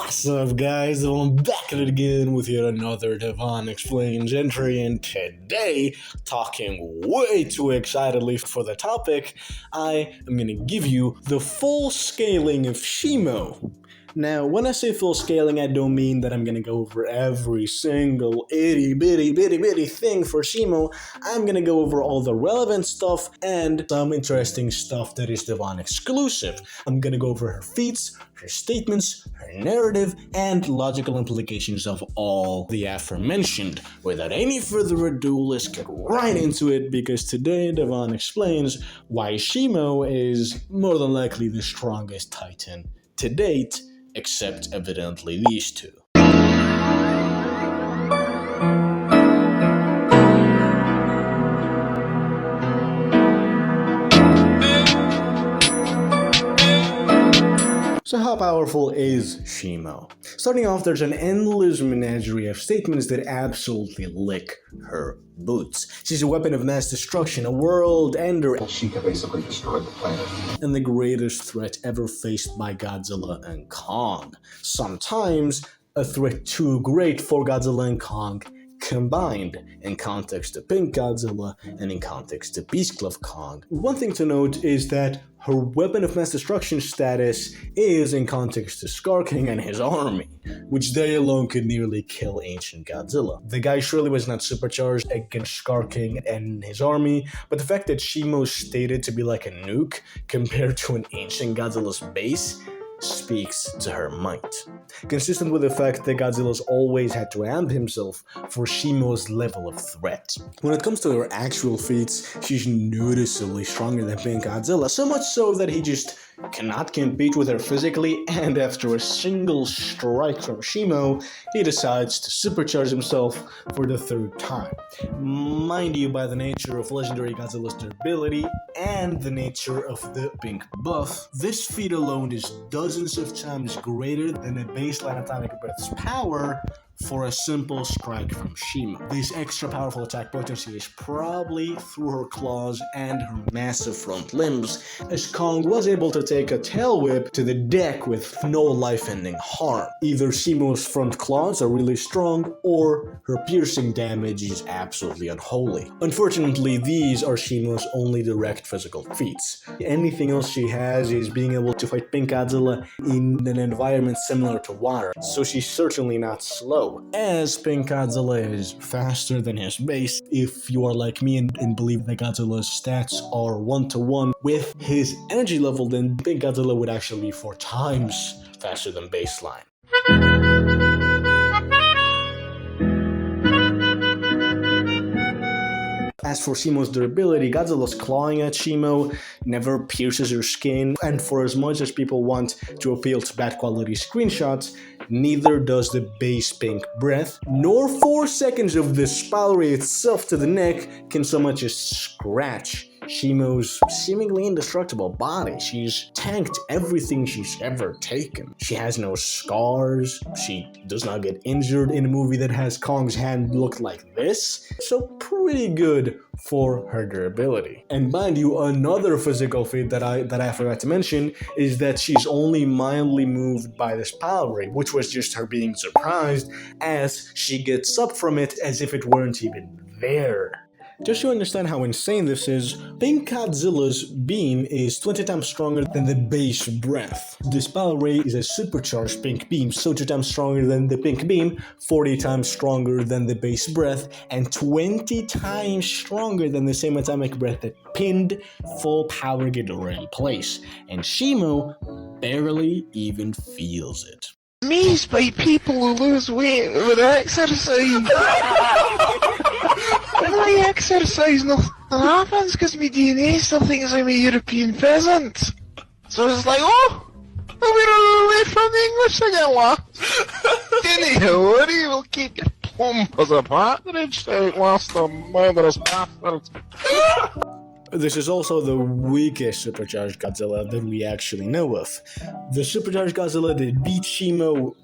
What's up, guys? I'm back at it again with yet another Devon Explains entry, and today, talking way too excitedly for the topic, I am gonna give you the full scaling of Shimo. Now, when I say full scaling, I don't mean that I'm gonna go over every single itty bitty thing for Shimo. I'm gonna go over all the relevant stuff and some interesting stuff that is Devon exclusive. I'm gonna go over her feats, her statements, her narrative, and logical implications of all the aforementioned. Without any further ado, let's get right into it, because today Devon explains why Shimo is more than likely the strongest Titan to date, except evidently these two. So how powerful is Shimo? Starting off, there's an endless menagerie of statements that absolutely lick her boots. She's a weapon of mass destruction, a world ender, She can basically destroy the planet. and the greatest threat ever faced by Godzilla and Kong. Sometimes a threat too great for Godzilla and Kong combined, in context to Pink Godzilla and in context to Beast Glove Kong. One thing to note is that her weapon of mass destruction status is in context to Scar King and his army, which they alone could nearly kill ancient Godzilla. The guy surely was not supercharged against Scar King and his army, but the fact that Shimo's stated to be like a nuke compared to an ancient Godzilla's base speaks to her might. Consistent with the fact that Godzilla's always had to amp himself for Shimo's level of threat. When it comes to her actual feats, she's noticeably stronger than Pink Godzilla, so much so that he just cannot compete with her physically, and after a single strike from Shimo, he decides to supercharge himself for the third time. Mind you, by the nature of legendary Godzilla's durability and the nature of the pink buff, this feat alone is dozens of times greater than the baseline atomic breath's power for a simple strike from Shimo. This extra powerful attack potency is probably through her claws and her massive front limbs, as Kong was able to take a tail whip to the deck with no life-ending harm. Either Shimo's front claws are really strong, or her piercing damage is absolutely unholy. Unfortunately, these are Shimo's only direct physical feats. Anything else she has is being able to fight Pink Godzilla in an environment similar to water, so she's certainly not slow. As Pink Godzilla is faster than his base, if you are like me and believe that Godzilla's stats are 1-to-1 with his energy level, then Pink Godzilla would actually be 4 times faster than baseline. As for Shimo's durability, Godzilla's clawing at Shimo never pierces her skin, and for as much as people want to appeal to bad quality screenshots, neither does the base pink breath, nor 4 seconds of the spirally itself to the neck can so much as scratch Shimo's seemingly indestructible body. She's tanked everything she's ever taken. She has no scars, she does not get injured in a movie that has Kong's hand look like this, so pretty good for her durability. And mind you, another physical feat that I forgot to mention is that she's only mildly moved by this power ray, which was just her being surprised as she gets up from it as if it weren't even there. Just to understand how insane this is, Pink Godzilla's beam is 20 times stronger than the base breath. This power ray is a supercharged pink beam, so 2 times stronger than the pink beam, 40 times stronger than the base breath, and 20 times stronger than the same atomic breath that pinned full power Ghidorah in place. And Shimo barely even feels it. Amazed by people who lose weight with exercise. When I exercise, nothing happens because my DNA still thinks I'm a European peasant. So it's like, oh, we're away from the English again, lass. Anyhow, worry, we'll keep you plump as a partridge out last the murderous bastards. This is also the weakest supercharged Godzilla that we actually know of. The supercharged Godzilla that beat Shimo,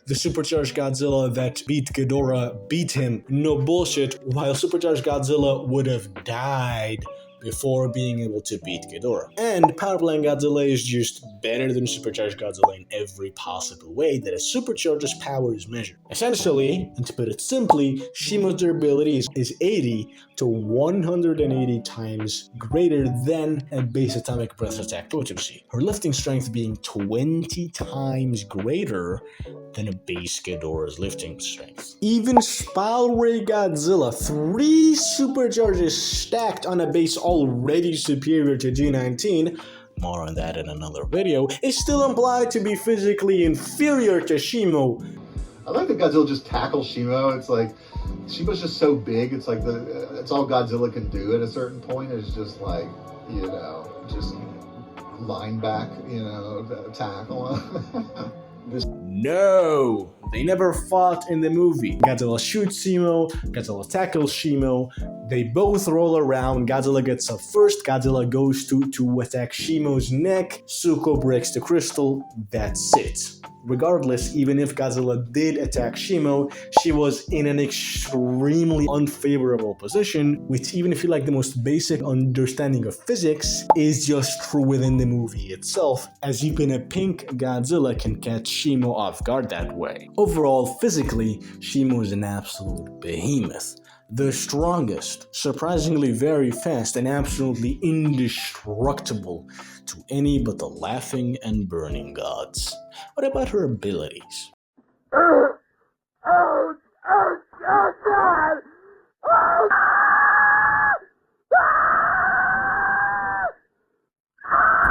the supercharged Godzilla that beat Ghidorah beat him, no bullshit, while supercharged Godzilla would have died before being able to beat Ghidorah. And Power Plant Godzilla is just better than Supercharged Godzilla in every possible way that a supercharger's power is measured. Essentially, and to put it simply, Shimo's durability is 80 to 180 times greater than a base atomic breath attack potency, her lifting strength being 20 times greater than a base Ghidorah's lifting strength. Even Spiral Ray Godzilla, 3 supercharges stacked on a base already superior to G19, more on that in another video, is still implied to be physically inferior to Shimo. I like that Godzilla just tackles Shimo. It's like, Shimo's just so big, it's like it's all Godzilla can do at a certain point is just like, you know, just line back, you know, tackle. No! They never fought in the movie. Godzilla shoots Shimo, Godzilla tackles Shimo, they both roll around, Godzilla gets up first, Godzilla goes to attack Shimo's neck, Suko breaks the crystal, that's it. Regardless, even if Godzilla did attack Shimo, she was in an extremely unfavorable position, which even if you like the most basic understanding of physics, is just true within the movie itself, as even a pink Godzilla can catch Shimo off guard that way. Overall, physically, Shimo is an absolute behemoth. The strongest, surprisingly very fast, and absolutely indestructible to any but the laughing and burning gods. What about her abilities? Oh, God! Oh!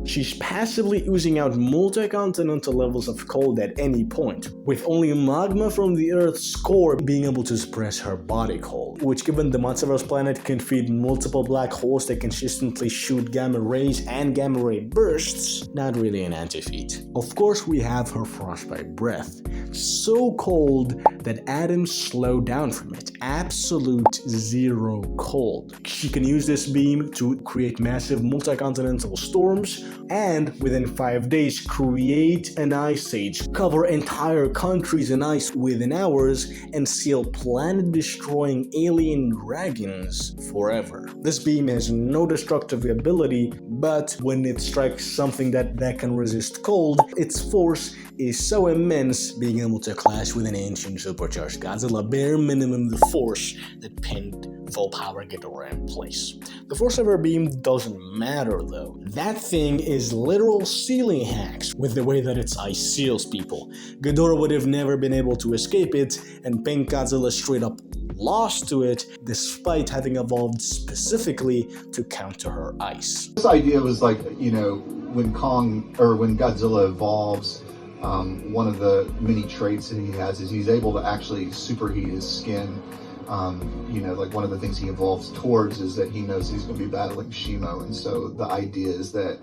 She's passively oozing out multi-continental levels of cold at any point, with only magma from the Earth's core being able to suppress her body cold, which given the Monsterverse planet can feed multiple black holes that consistently shoot gamma rays and gamma ray bursts, not really an anti-feat. Of course we have her frostbite breath, so cold that atoms slow down from it, absolute zero cold. She can use this beam to create massive multi-continental storms, and within 5 days create an ice age, cover entire countries in ice within hours, and seal planet-destroying alien dragons forever. This beam has no destructive ability, but when it strikes something that can resist cold, its force is so immense, being able to clash with an ancient supercharged Godzilla, bare minimum the force that pinned full power Ghidorah in place. The force of her beam doesn't matter though. That thing is literal sealing hacks with the way that its ice seals people. Ghidorah would have never been able to escape it, and Pink Godzilla straight up lost to it despite having evolved specifically to counter her ice. This idea was like, you know, when Godzilla evolves, one of the many traits that he has is he's able to actually superheat his skin. You know, like one of the things he evolves towards is that he knows he's going to be battling Shimo, and so the idea is that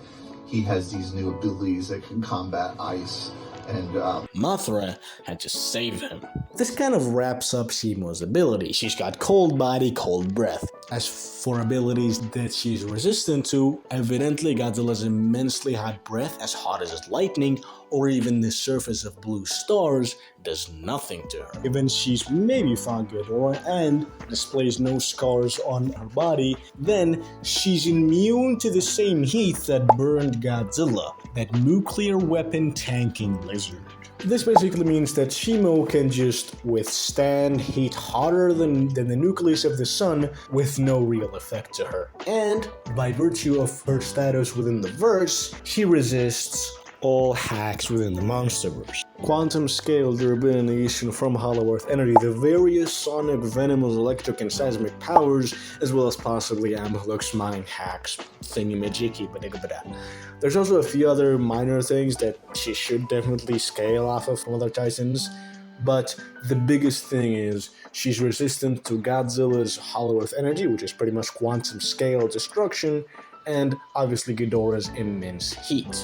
he has these new abilities that can combat ice. And Mothra had to save him. This kind of wraps up Shimo's ability. She's got cold body, cold breath. As for abilities that she's resistant to, evidently Godzilla's immensely hot breath, as hot as lightning, or even the surface of blue stars, does nothing to her. Even she's maybe fought Ghidorah and displays no scars on her body, then she's immune to the same heat that burned Godzilla, that nuclear weapon tanking lizard. This basically means that Shimo can just withstand heat hotter than the nucleus of the sun with no real effect to her. And by virtue of her status within the verse, she resists all hacks within the Monsterverse. Quantum scale durability from Hollow Earth energy, the various sonic, venomous, electric, and seismic powers, as well as possibly Amhluk's mind hacks, thingy-majiggy, but there's also a few other minor things that she should definitely scale off of from other Titans, but the biggest thing is she's resistant to Godzilla's Hollow Earth energy, which is pretty much quantum scale destruction, and obviously Ghidorah's immense heat.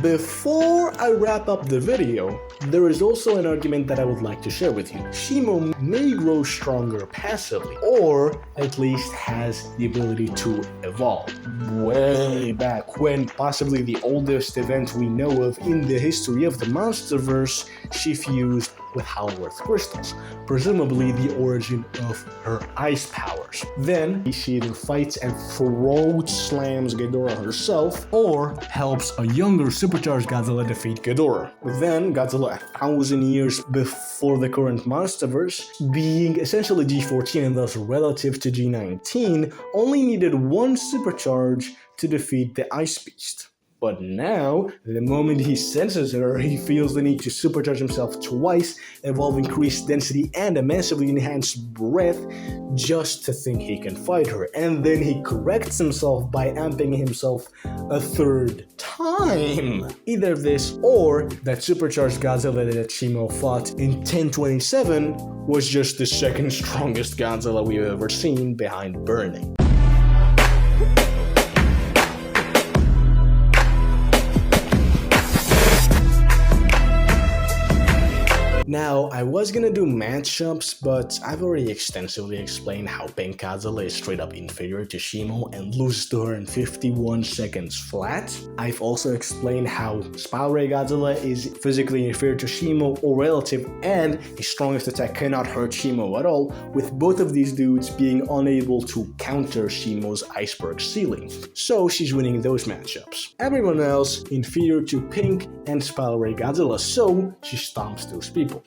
Before I wrap up the video, there is also an argument that I would like to share with you. Shimo may grow stronger passively, or at least has the ability to evolve. Way back when, possibly the oldest event we know of in the history of the Monsterverse, she fused with hollow earth crystals, presumably the origin of her ice powers. Then she either fights and throat slams Ghidorah herself, or helps a younger supercharged Godzilla defeat Ghidorah. Then Godzilla 1,000 years before the current monsterverse, being essentially G14 and thus relative to G19, only needed one supercharge to defeat the Ice Beast. But now, the moment he senses her, he feels the need to supercharge himself twice, evolve increased density and a massively enhanced breath just to think he can fight her. And then he corrects himself by amping himself a third time. Either this or that supercharged Godzilla that Shimo fought in 1027 was just the second strongest Godzilla we've ever seen behind Burning. Now, I was gonna do matchups, but I've already extensively explained how Pink Godzilla is straight up inferior to Shimo and loses to her in 51 seconds flat. I've also explained how Spiral Ray Godzilla is physically inferior to Shimo or relative, and his strongest attack cannot hurt Shimo at all, with both of these dudes being unable to counter Shimo's iceberg ceiling. So she's winning those matchups. Everyone else inferior to Pink and Spiral Ray Godzilla, so she stomps those people.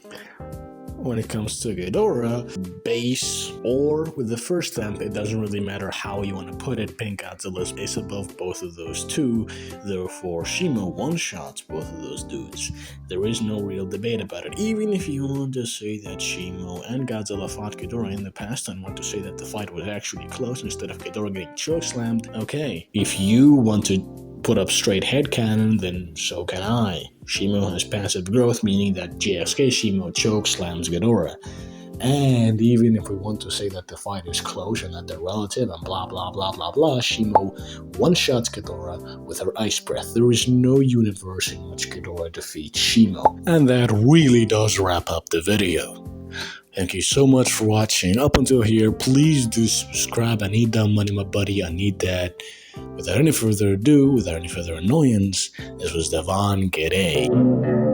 When it comes to Ghidorah, base or with the first stamp, it doesn't really matter how you want to put it. Pink Godzilla's base above both of those two, therefore Shimo one-shots both of those dudes. There is no real debate about it. Even if you want to say that Shimo and Godzilla fought Ghidorah in the past and want to say that the fight was actually close instead of Ghidorah getting chokeslammed, okay. If you want to put up straight headcanon, then so can I. Shimo has passive growth, meaning that JSK Shimo chokeslams Ghidorah. And even if we want to say that the fight is close and that they're relative and blah blah blah blah blah, Shimo one-shots Ghidorah with her ice breath. There is no universe in which Ghidorah defeats Shimo. And that really does wrap up the video. Thank you so much for watching. Up until here, please do subscribe. I need that money, my buddy. I need that. Without any further ado, without any further annoyance, this was Devon. G'day.